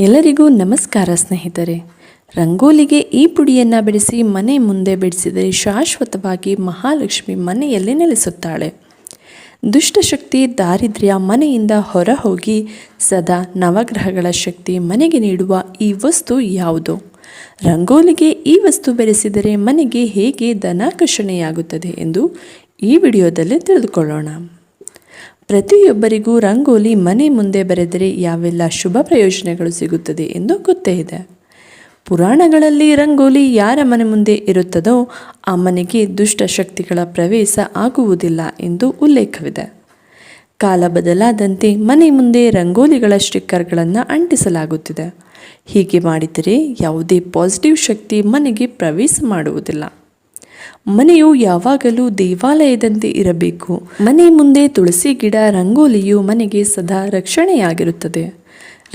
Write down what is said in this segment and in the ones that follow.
ಎಲ್ಲರಿಗೂ ನಮಸ್ಕಾರ ಸ್ನೇಹಿತರೆ. ರಂಗೋಲಿಗೆ ಈ ಪುಡಿಯನ್ನು ಬೆರೆಸಿ ಮನೆ ಮುಂದೆ ಬಿಡಿಸಿದರೆ ಶಾಶ್ವತವಾಗಿ ಮಹಾಲಕ್ಷ್ಮಿ ಮನೆಯಲ್ಲಿ ನೆಲೆಸುತ್ತಾಳೆ. ದುಷ್ಟಶಕ್ತಿ ದಾರಿದ್ರ್ಯ ಮನೆಯಿಂದ ಹೊರ ಹೋಗಿ ಸದಾ ನವಗ್ರಹಗಳ ಶಕ್ತಿ ಮನೆಗೆ ನೀಡುವ ಈ ವಸ್ತು ಯಾವುದು? ರಂಗೋಲಿಗೆ ಈ ವಸ್ತು ಬೆರೆಸಿದರೆ ಮನೆಗೆ ಹೇಗೆ ಧನಾಕರ್ಷಣೆಯಾಗುತ್ತದೆ ಎಂದು ಈ ವಿಡಿಯೋದಲ್ಲಿ ತಿಳಿದುಕೊಳ್ಳೋಣ. ಪ್ರತಿಯೊಬ್ಬರಿಗೂ ರಂಗೋಲಿ ಮನೆ ಮುಂದೆ ಬರೆದರೆ ಯಾವೆಲ್ಲ ಶುಭ ಪ್ರಯೋಜನಗಳು ಸಿಗುತ್ತದೆ ಎಂದು ಗೊತ್ತೇ ಇದೆ. ಪುರಾಣಗಳಲ್ಲಿ ರಂಗೋಲಿ ಯಾರ ಮನೆ ಮುಂದೆ ಇರುತ್ತದೋ ಆ ಮನೆಗೆ ದುಷ್ಟ ಶಕ್ತಿಗಳ ಪ್ರವೇಶ ಆಗುವುದಿಲ್ಲ ಎಂದು ಉಲ್ಲೇಖವಿದೆ. ಕಾಲ ಬದಲಾದಂತೆ ಮನೆ ಮುಂದೆ ರಂಗೋಲಿಗಳ ಸ್ಟಿಕ್ಕರ್ಗಳನ್ನು ಅಂಟಿಸಲಾಗುತ್ತಿದೆ. ಹೀಗೆ ಮಾಡಿದರೆ ಯಾವುದೇ ಪಾಸಿಟಿವ್ ಶಕ್ತಿ ಮನೆಗೆ ಪ್ರವೇಶ ಮಾಡುವುದಿಲ್ಲ. ಮನೆಯು ಯಾವಾಗಲೂ ದೇವಾಲಯದಂತೆ ಇರಬೇಕು. ಮನೆ ಮುಂದೆ ತುಳಸಿ ಗಿಡ, ರಂಗೋಲಿಯು ಮನೆಗೆ ಸದಾ ರಕ್ಷಣೆಯಾಗಿರುತ್ತದೆ.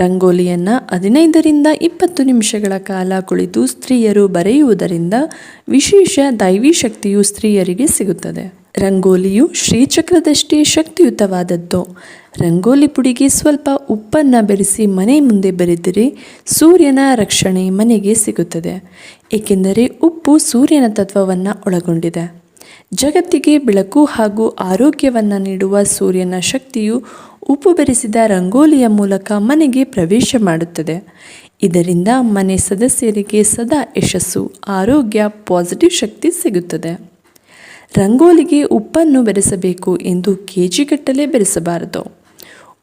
ರಂಗೋಲಿಯನ್ನು 15ರಿಂದ 20 ನಿಮಿಷಗಳ ಕಾಲ ಕುಳಿತು ಸ್ತ್ರೀಯರು ಬರೆಯುವುದರಿಂದ ವಿಶೇಷ ದೈವಿ ಶಕ್ತಿಯು ಸ್ತ್ರೀಯರಿಗೆ ಸಿಗುತ್ತದೆ. ರಂಗೋಲಿಯು ಶ್ರೀಚಕ್ರದಷ್ಟೇ ಶಕ್ತಿಯುತವಾದದ್ದು. ರಂಗೋಲಿ ಪುಡಿಗೆ ಸ್ವಲ್ಪ ಉಪ್ಪನ್ನು ಬೆರೆಸಿ ಮನೆ ಮುಂದೆ ಬರೆದರೆ ಸೂರ್ಯನ ರಕ್ಷಣೆ ಮನೆಗೆ ಸಿಗುತ್ತದೆ. ಏಕೆಂದರೆ ಉಪ್ಪು ಸೂರ್ಯನ ತತ್ವವನ್ನು ಒಳಗೊಂಡಿದೆ. ಜಗತ್ತಿಗೆ ಬೆಳಕು ಹಾಗೂ ಆರೋಗ್ಯವನ್ನು ನೀಡುವ ಸೂರ್ಯನ ಶಕ್ತಿಯು ಉಪ್ಪು ಬೆರೆಸಿದ ರಂಗೋಲಿಯ ಮೂಲಕ ಮನೆಗೆ ಪ್ರವೇಶ ಮಾಡುತ್ತದೆ. ಇದರಿಂದ ಮನೆ ಸದಸ್ಯರಿಗೆ ಸದಾ ಯಶಸ್ಸು, ಆರೋಗ್ಯ, ಪಾಸಿಟಿವ್ ಶಕ್ತಿ ಸಿಗುತ್ತದೆ. ರಂಗೋಲಿಗೆ ಉಪ್ಪನ್ನು ಬೆರೆಸಬೇಕು ಎಂದು ಕೆಜಿಗಟ್ಟಲೆ ಬೆರೆಸಬಾರದು.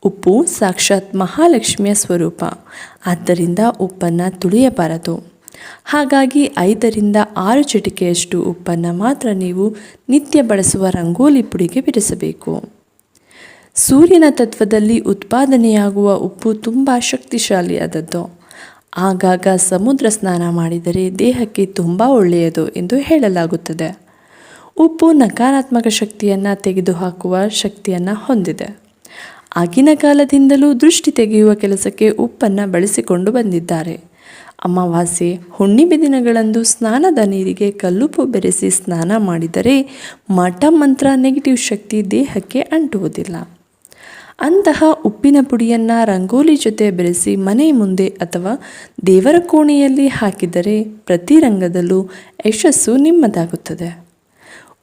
ಉಪ್ಪು ಸಾಕ್ಷಾತ್ ಮಹಾಲಕ್ಷ್ಮಿಯ ಸ್ವರೂಪ. ಆದ್ದರಿಂದ ಉಪ್ಪನ್ನು ತುಳಿಯಬಾರದು. ಹಾಗಾಗಿ 5ರಿಂದ 6 ಚಿಟಿಕೆಯಷ್ಟು ಉಪ್ಪನ್ನು ಮಾತ್ರ ನೀವು ನಿತ್ಯ ಬಳಸುವ ರಂಗೋಲಿ ಪುಡಿಗೆ ಬೆರೆಸಬೇಕು. ಸೂರ್ಯನ ತತ್ವದಲ್ಲಿ ಉತ್ಪಾದನೆಯಾಗುವ ಉಪ್ಪು ತುಂಬ ಶಕ್ತಿಶಾಲಿಯಾದದ್ದು. ಆಗಾಗ ಸಮುದ್ರ ಸ್ನಾನ ಮಾಡಿದರೆ ದೇಹಕ್ಕೆ ತುಂಬ ಒಳ್ಳೆಯದು ಎಂದು ಹೇಳಲಾಗುತ್ತದೆ. ಉಪ್ಪು ನಕಾರಾತ್ಮಕ ಶಕ್ತಿಯನ್ನು ತೆಗೆದುಹಾಕುವ ಶಕ್ತಿಯನ್ನು ಹೊಂದಿದೆ. ಆಗಿನ ಕಾಲದಿಂದಲೂ ದೃಷ್ಟಿ ತೆಗೆಯುವ ಕೆಲಸಕ್ಕೆ ಉಪ್ಪನ್ನು ಬಳಸಿಕೊಂಡು ಬಂದಿದ್ದಾರೆ. ಅಮಾವಾಸ್ಯೆ, ಹುಣ್ಣಿಮೆ ದಿನಗಳಂದು ಸ್ನಾನದ ನೀರಿಗೆ ಕಲ್ಲುಪ್ಪು ಬೆರೆಸಿ ಸ್ನಾನ ಮಾಡಿದರೆ ಮಾಟ ಮಂತ್ರ ನೆಗೆಟಿವ್ ಶಕ್ತಿ ದೇಹಕ್ಕೆ ಅಂಟುವುದಿಲ್ಲ. ಅಂತಹ ಉಪ್ಪಿನ ಪುಡಿಯನ್ನು ರಂಗೋಲಿ ಜೊತೆ ಬೆರೆಸಿ ಮನೆ ಮುಂದೆ ಅಥವಾ ದೇವರ ಕೋಣೆಯಲ್ಲಿ ಹಾಕಿದರೆ ಪ್ರತಿ ರಂಗದಲ್ಲೂ ಯಶಸ್ಸು ನಿಮ್ಮದಾಗುತ್ತದೆ.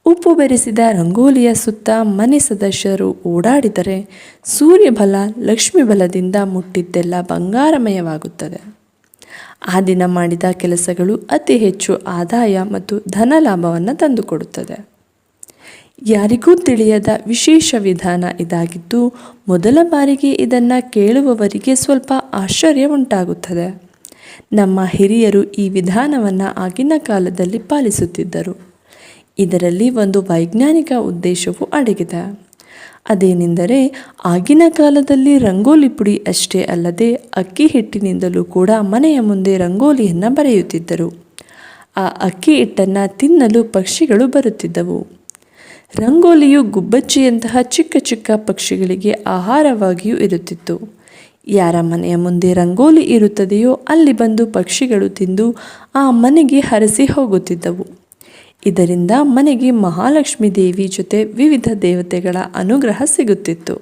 ಉಪ್ಪು ಬೆರೆಸಿದ ರಂಗೋಲಿಯ ಸುತ್ತ ಮನೆ ಸದಸ್ಯರು ಓಡಾಡಿದರೆ ಸೂರ್ಯಬಲ, ಲಕ್ಷ್ಮೀ ಬಲದಿಂದ ಮುಟ್ಟಿದ್ದೆಲ್ಲ ಬಂಗಾರಮಯವಾಗುತ್ತದೆ. ಆ ದಿನ ಮಾಡಿದ ಕೆಲಸಗಳು ಅತಿ ಹೆಚ್ಚು ಆದಾಯ ಮತ್ತು ಧನ ಲಾಭವನ್ನು ತಂದುಕೊಡುತ್ತದೆ. ಯಾರಿಗೂ ತಿಳಿಯದ ವಿಶೇಷ ವಿಧಾನ ಇದಾಗಿದ್ದು ಮೊದಲ ಬಾರಿಗೆ ಇದನ್ನು ಕೇಳುವವರಿಗೆ ಸ್ವಲ್ಪ ಆಶ್ಚರ್ಯ ಉಂಟಾಗುತ್ತದೆ. ನಮ್ಮ ಹಿರಿಯರು ಈ ವಿಧಾನವನ್ನು ಆಗಿನ ಕಾಲದಲ್ಲಿ ಪಾಲಿಸುತ್ತಿದ್ದರು. ಇದರಲ್ಲಿ ಒಂದು ವೈಜ್ಞಾನಿಕ ಉದ್ದೇಶವೂ ಅಡಗಿದೆ. ಅದೇನೆಂದರೆ ಆಗಿನ ಕಾಲದಲ್ಲಿ ರಂಗೋಲಿ ಪುಡಿ ಅಷ್ಟೇ ಅಲ್ಲದೆ ಅಕ್ಕಿ ಹಿಟ್ಟಿನಿಂದಲೂ ಕೂಡ ಮನೆಯ ಮುಂದೆ ರಂಗೋಲಿಯನ್ನು ಬರೆಯುತ್ತಿದ್ದರು. ಆ ಅಕ್ಕಿ ಹಿಟ್ಟನ್ನು ತಿನ್ನಲು ಪಕ್ಷಿಗಳು ಬರುತ್ತಿದ್ದವು. ರಂಗೋಲಿಯು ಗುಬ್ಬಚ್ಚಿಯಂತಹ ಚಿಕ್ಕ ಚಿಕ್ಕ ಪಕ್ಷಿಗಳಿಗೆ ಆಹಾರವಾಗಿಯೂ ಇರುತ್ತಿತ್ತು. ಯಾರ ಮನೆಯ ಮುಂದೆ ರಂಗೋಲಿ ಇರುತ್ತದೆಯೋ ಅಲ್ಲಿ ಬಂದು ಪಕ್ಷಿಗಳು ತಿಂದು ಆ ಮನೆಗೆ ಹರಸಿ ಹೋಗುತ್ತಿದ್ದವು. ಇದರಿಂದ ಮನೆಗೆ ಮಹಾಲಕ್ಷ್ಮೀ ದೇವಿ ಜೊತೆ ವಿವಿಧ ದೇವತೆಗಳ ಅನುಗ್ರಹ ಸಿಗುತ್ತಿತ್ತು.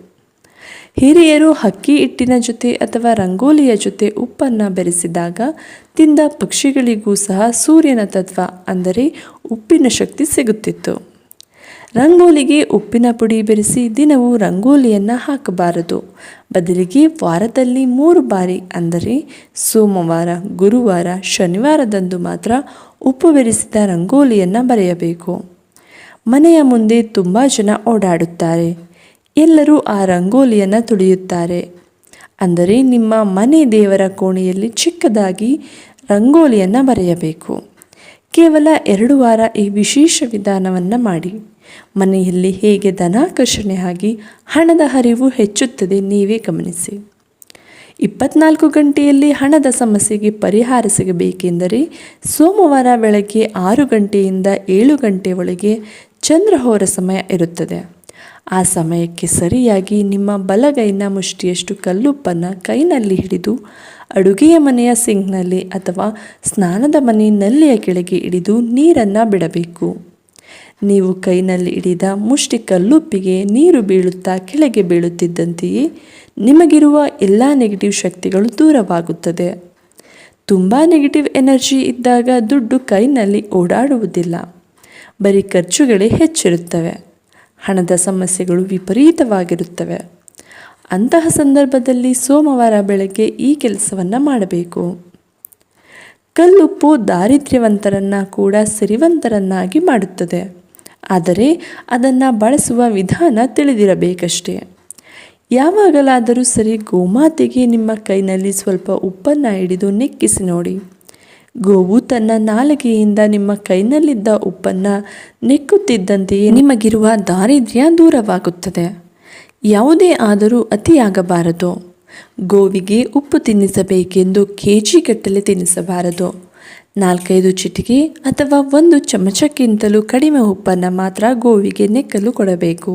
ಹಿರಿಯರು ಅಕ್ಕಿ ಹಿಟ್ಟಿನ ಜೊತೆ ಅಥವಾ ರಂಗೋಲಿಯ ಜೊತೆ ಉಪ್ಪನ್ನು ಬೆರೆಸಿದಾಗ ತಿಂದ ಪಕ್ಷಿಗಳಿಗೂ ಸಹ ಸೂರ್ಯನ ತತ್ವ ಅಂದರೆ ಉಪ್ಪಿನ ಶಕ್ತಿ ಸಿಗುತ್ತಿತ್ತು. ರಂಗೋಲಿಗೆ ಉಪ್ಪಿನ ಪುಡಿ ಬೆರೆಸಿ ದಿನವೂ ರಂಗೋಲಿಯನ್ನು ಹಾಕಬಾರದು. ಬದಲಿಗೆ ವಾರದಲ್ಲಿ 3 ಬಾರಿ ಅಂದರೆ ಸೋಮವಾರ, ಗುರುವಾರ, ಶನಿವಾರದಂದು ಮಾತ್ರ ಉಪ್ಪು ಬೆರೆಸಿದ ರಂಗೋಲಿಯನ್ನು ಬರೆಯಬೇಕು. ಮನೆಯ ಮುಂದೆ ತುಂಬ ಜನ ಓಡಾಡುತ್ತಾರೆ. ಎಲ್ಲರೂ ಆ ರಂಗೋಲಿಯನ್ನು ತುಳಿಯುತ್ತಾರೆ. ಅಂದರೆ ನಿಮ್ಮ ಮನೆ ದೇವರ ಕೋಣೆಯಲ್ಲಿ ಚಿಕ್ಕದಾಗಿ ರಂಗೋಲಿಯನ್ನು ಬರೆಯಬೇಕು. ಕೇವಲ 2 ವಾರ ಈ ವಿಶೇಷ ವಿಧಾನವನ್ನು ಮಾಡಿ. ಮನೆಯಲ್ಲಿ ಹೇಗೆ ಧನಾಕರ್ಷಣೆ ಆಗಿ ಹಣದ ಹರಿವು ಹೆಚ್ಚುತ್ತದೆ ನೀವೇ ಗಮನಿಸಿ. 24 ಗಂಟೆಯಲ್ಲಿ ಹಣದ ಸಮಸ್ಯೆಗೆ ಪರಿಹಾರ ಸಿಗಬೇಕೆಂದರೆ ಸೋಮವಾರ ಬೆಳಗ್ಗೆ 6 ಗಂಟೆಯಿಂದ 7 ಗಂಟೆ ಒಳಗೆ ಚಂದ್ರಹೋರ ಸಮಯ ಇರುತ್ತದೆ. ಆ ಸಮಯಕ್ಕೆ ಸರಿಯಾಗಿ ನಿಮ್ಮ ಬಲಗೈನ ಮುಷ್ಟಿಯಷ್ಟು ಕಲ್ಲುಪ್ಪನ್ನು ಕೈನಲ್ಲಿ ಹಿಡಿದು ಅಡುಗೆಯ ಮನೆಯ ಸಿಂಕ್ನಲ್ಲಿ ಅಥವಾ ಸ್ನಾನದ ಮನೆ ನಲ್ಲಿಯ ಕೆಳಗೆ ಹಿಡಿದು ನೀರನ್ನು ಬಿಡಬೇಕು. ನೀವು ಕೈನಲ್ಲಿ ಹಿಡಿದ ಮುಷ್ಟಿ ಕಲ್ಲುಪ್ಪಿಗೆ ನೀರು ಬೀಳುತ್ತಾ ಕೆಳಗೆ ಬೀಳುತ್ತಿದ್ದಂತೆಯೇ ನಿಮಗಿರುವ ಎಲ್ಲ ನೆಗೆಟಿವ್ ಶಕ್ತಿಗಳು ದೂರವಾಗುತ್ತದೆ. ತುಂಬ ನೆಗೆಟಿವ್ ಎನರ್ಜಿ ಇದ್ದಾಗ ದುಡ್ಡು ಕೈನಲ್ಲಿ ಓಡಾಡುವುದಿಲ್ಲ, ಬರೀ ಖರ್ಚುಗಳೇ ಹೆಚ್ಚಿರುತ್ತವೆ. ಹಣದ ಸಮಸ್ಯೆಗಳು ವಿಪರೀತವಾಗಿರುತ್ತವೆ. ಅಂತಹ ಸಂದರ್ಭದಲ್ಲಿ ಸೋಮವಾರ ಬೆಳಗ್ಗೆ ಈ ಕೆಲಸವನ್ನು ಮಾಡಬೇಕು. ಕಲ್ಲುಪ್ಪು ದಾರಿದ್ರ್ಯವಂತರನ್ನು ಕೂಡ ಸಿರಿವಂತರನ್ನಾಗಿ ಮಾಡುತ್ತದೆ. ಆದರೆ ಅದನ್ನು ಬಳಸುವ ವಿಧಾನ ತಿಳಿದಿರಬೇಕಷ್ಟೇ. ಯಾವಾಗಲಾದರೂ ಸರಿ ಗೋಮಾತೆಗೆ ನಿಮ್ಮ ಕೈನಲ್ಲಿ ಸ್ವಲ್ಪ ಉಪ್ಪನ್ನು ಹಿಡಿದು ನೆಕ್ಕಿಸಿ ನೋಡಿ. ಗೋವು ತನ್ನ ನಾಲಿಗೆಯಿಂದ ನಿಮ್ಮ ಕೈನಲ್ಲಿದ್ದ ಉಪ್ಪನ್ನು ನೆಕ್ಕುತ್ತಿದ್ದಂತೆಯೇ ನಿಮಗಿರುವ ದಾರಿದ್ರ್ಯ ದೂರವಾಗುತ್ತದೆ. ಯಾವುದೇ ಆದರೂ ಅತಿಯಾಗಬಾರದು. ಗೋವಿಗೆ ಉಪ್ಪು ತಿನ್ನಿಸಬೇಕೆಂದು ಕೆಜಿಗಟ್ಟಲೆ ತಿನ್ನಿಸಬಾರದು. 4-5 ಚಿಟಿಕೆ ಅಥವಾ 1 ಚಮಚಕ್ಕಿಂತಲೂ ಕಡಿಮೆ ಉಪ್ಪನ್ನು ಮಾತ್ರ ಗೋವಿಗೆ ನೆಕ್ಕಲು ಕೊಡಬೇಕು.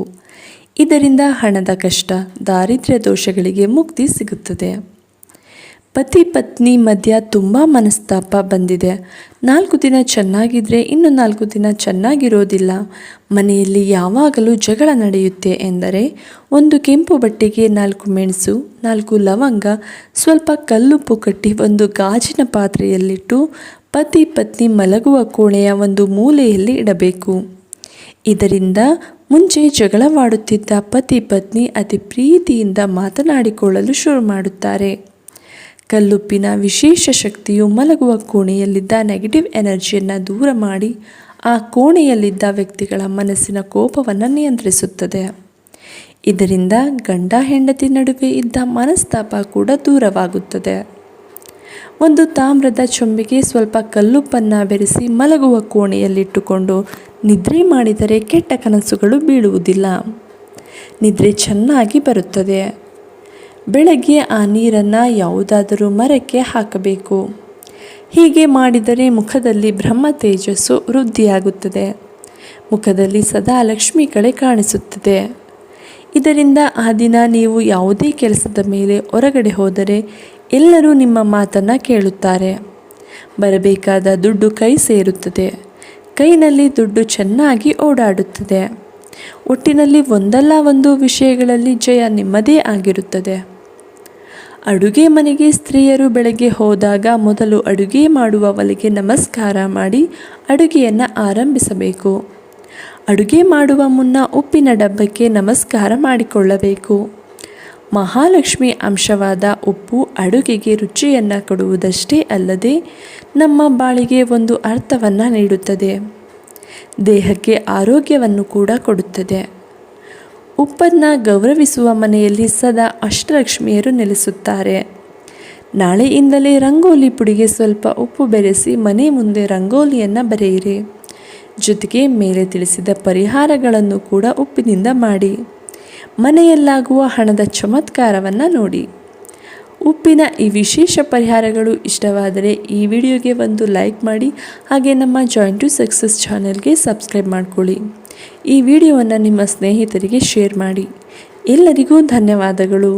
ಇದರಿಂದ ಹಣದ ಕಷ್ಟ, ದಾರಿದ್ರ್ಯ ದೋಷಗಳಿಗೆ ಮುಕ್ತಿ ಸಿಗುತ್ತದೆ. ಪತಿ ಪತ್ನಿ ಮಧ್ಯ ತುಂಬ ಮನಸ್ತಾಪ ಬಂದಿದೆ. 4 ದಿನ ಚೆನ್ನಾಗಿದ್ದರೆ ಇನ್ನು 4 ದಿನ ಚೆನ್ನಾಗಿರೋದಿಲ್ಲ. ಮನೆಯಲ್ಲಿ ಯಾವಾಗಲೂ ಜಗಳ ನಡೆಯುತ್ತೆ ಎಂದರೆ 1 ಕೆಂಪು ಬಟ್ಟೆಗೆ 4 ಮೆಣಸು, 4 ಲವಂಗ, ಸ್ವಲ್ಪ ಕಲ್ಲುಪ್ಪು ಕಟ್ಟಿ ಒಂದು ಗಾಜಿನ ಪಾತ್ರೆಯಲ್ಲಿಟ್ಟು ಪತಿ ಪತ್ನಿ ಮಲಗುವ ಕೋಣೆಯ ಒಂದು ಮೂಲೆಯಲ್ಲಿ ಇಡಬೇಕು. ಇದರಿಂದ ಮುಂಚೆ ಜಗಳವಾಡುತ್ತಿದ್ದ ಪತಿ ಪತ್ನಿ ಅತಿ ಪ್ರೀತಿಯಿಂದ ಮಾತನಾಡಿಕೊಳ್ಳಲು ಶುರು ಮಾಡುತ್ತಾರೆ. ಕಲ್ಲುಪ್ಪಿನ ವಿಶೇಷ ಶಕ್ತಿಯು ಮಲಗುವ ಕೋಣೆಯಲ್ಲಿದ್ದ ನೆಗೆಟಿವ್ ಎನರ್ಜಿಯನ್ನು ದೂರ ಮಾಡಿ ಆ ಕೋಣೆಯಲ್ಲಿದ್ದ ವ್ಯಕ್ತಿಗಳ ಮನಸ್ಸಿನ ಕೋಪವನ್ನು ನಿಯಂತ್ರಿಸುತ್ತದೆ. ಇದರಿಂದ ಗಂಡ ಹೆಂಡತಿ ನಡುವೆ ಇದ್ದ ಮನಸ್ತಾಪ ಕೂಡ ದೂರವಾಗುತ್ತದೆ. ಒಂದು ತಾಮ್ರದ ಚೊಂಬೆಗೆ ಸ್ವಲ್ಪ ಕಲ್ಲುಪ್ಪನ್ನು ಬೆರೆಸಿ ಮಲಗುವ ಕೋಣೆಯಲ್ಲಿಟ್ಟುಕೊಂಡು ನಿದ್ರೆ ಮಾಡಿದರೆ ಕೆಟ್ಟ ಕನಸುಗಳು ಬೀಳುವುದಿಲ್ಲ. ನಿದ್ರೆ ಚೆನ್ನಾಗಿ ಬರುತ್ತದೆ. ಬೆಳಗ್ಗೆ ಆ ನೀರನ್ನು ಯಾವುದಾದರೂ ಮರಕ್ಕೆ ಹಾಕಬೇಕು. ಹೀಗೆ ಮಾಡಿದರೆ ಮುಖದಲ್ಲಿ ಬ್ರಹ್ಮ ತೇಜಸ್ಸು ವೃದ್ಧಿಯಾಗುತ್ತದೆ. ಮುಖದಲ್ಲಿ ಸದಾ ಲಕ್ಷ್ಮಿ ಕಳೆ ಕಾಣಿಸುತ್ತದೆ. ಇದರಿಂದ ಆ ದಿನ ನೀವು ಯಾವುದೇ ಕೆಲಸದ ಮೇಲೆ ಹೊರಗಡೆ ಹೋದರೆ ಎಲ್ಲರೂ ನಿಮ್ಮ ಮಾತನ್ನು ಕೇಳುತ್ತಾರೆ. ಬರಬೇಕಾದ ದುಡ್ಡು ಕೈ ಸೇರುತ್ತದೆ. ಕೈನಲ್ಲಿ ದುಡ್ಡು ಚೆನ್ನಾಗಿ ಓಡಾಡುತ್ತದೆ. ಒಟ್ಟಿನಲ್ಲಿ ಒಂದಲ್ಲ ಒಂದು ವಿಷಯಗಳಲ್ಲಿ ಜಯ ನಿಮ್ಮದೇ ಆಗಿರುತ್ತದೆ. ಅಡುಗೆ ಮನೆಗೆ ಸ್ತ್ರೀಯರು ಬೆಳಗ್ಗೆ ಹೋದಾಗ ಮೊದಲು ಅಡುಗೆ ಮಾಡುವ ಒಲೆಗೆ ನಮಸ್ಕಾರ ಮಾಡಿ ಅಡುಗೆಯನ್ನು ಆರಂಭಿಸಬೇಕು. ಅಡುಗೆ ಮಾಡುವ ಮುನ್ನ ಉಪ್ಪಿನ ಡಬ್ಬಕ್ಕೆ ನಮಸ್ಕಾರ ಮಾಡಿಕೊಳ್ಳಬೇಕು. ಮಹಾಲಕ್ಷ್ಮಿ ಅಂಶವಾದ ಉಪ್ಪು ಅಡುಗೆಗೆ ರುಚಿಯನ್ನು ಕೊಡುವುದಷ್ಟೇ ಅಲ್ಲದೆ ನಮ್ಮ ಬಾಳಿಗೆ ಒಂದು ಅರ್ಥವನ್ನು ನೀಡುತ್ತದೆ. ದೇಹಕ್ಕೆ ಆರೋಗ್ಯವನ್ನು ಕೂಡ ಕೊಡುತ್ತದೆ. ಉಪ್ಪನ್ನು ಗೌರವಿಸುವ ಮನೆಯಲ್ಲಿ ಸದಾ ಅಷ್ಟಲಕ್ಷ್ಮಿಯರು ನೆಲೆಸುತ್ತಾರೆ. ನಾಳೆಯಿಂದಲೇ ರಂಗೋಲಿ ಪುಡಿಗೆ ಸ್ವಲ್ಪ ಉಪ್ಪು ಬೆರೆಸಿ ಮನೆ ಮುಂದೆ ರಂಗೋಲಿಯನ್ನು ಬರೆಯಿರಿ. ಜೊತೆಗೆ ಮೇಲೆ ತಿಳಿಸಿದ ಪರಿಹಾರಗಳನ್ನು ಕೂಡ ಉಪ್ಪಿನಿಂದ ಮಾಡಿ ಮನೆಯಲ್ಲಾಗುವ ಹಣದ ಚಮತ್ಕಾರವನ್ನು ನೋಡಿ. ಉಪ್ಪಿನ ಈ ವಿಶೇಷ ಪರಿಹಾರಗಳು ಇಷ್ಟವಾದರೆ ಈ ವಿಡಿಯೋಗೆ ಒಂದು ಲೈಕ್ ಮಾಡಿ, ಹಾಗೆ ನಮ್ಮ ಜಾಯಿನ್ ಟು ಸಕ್ಸಸ್ ಚಾನೆಲ್ಗೆ ಸಬ್ಸ್ಕ್ರೈಬ್ ಮಾಡಿಕೊಳ್ಳಿ. ಈ ವಿಡಿಯೋವನ್ನು ನಿಮ್ಮ ಸ್ನೇಹಿತರಿಗೆ ಶೇರ್ ಮಾಡಿ. ಎಲ್ಲರಿಗೂ ಧನ್ಯವಾದಗಳು.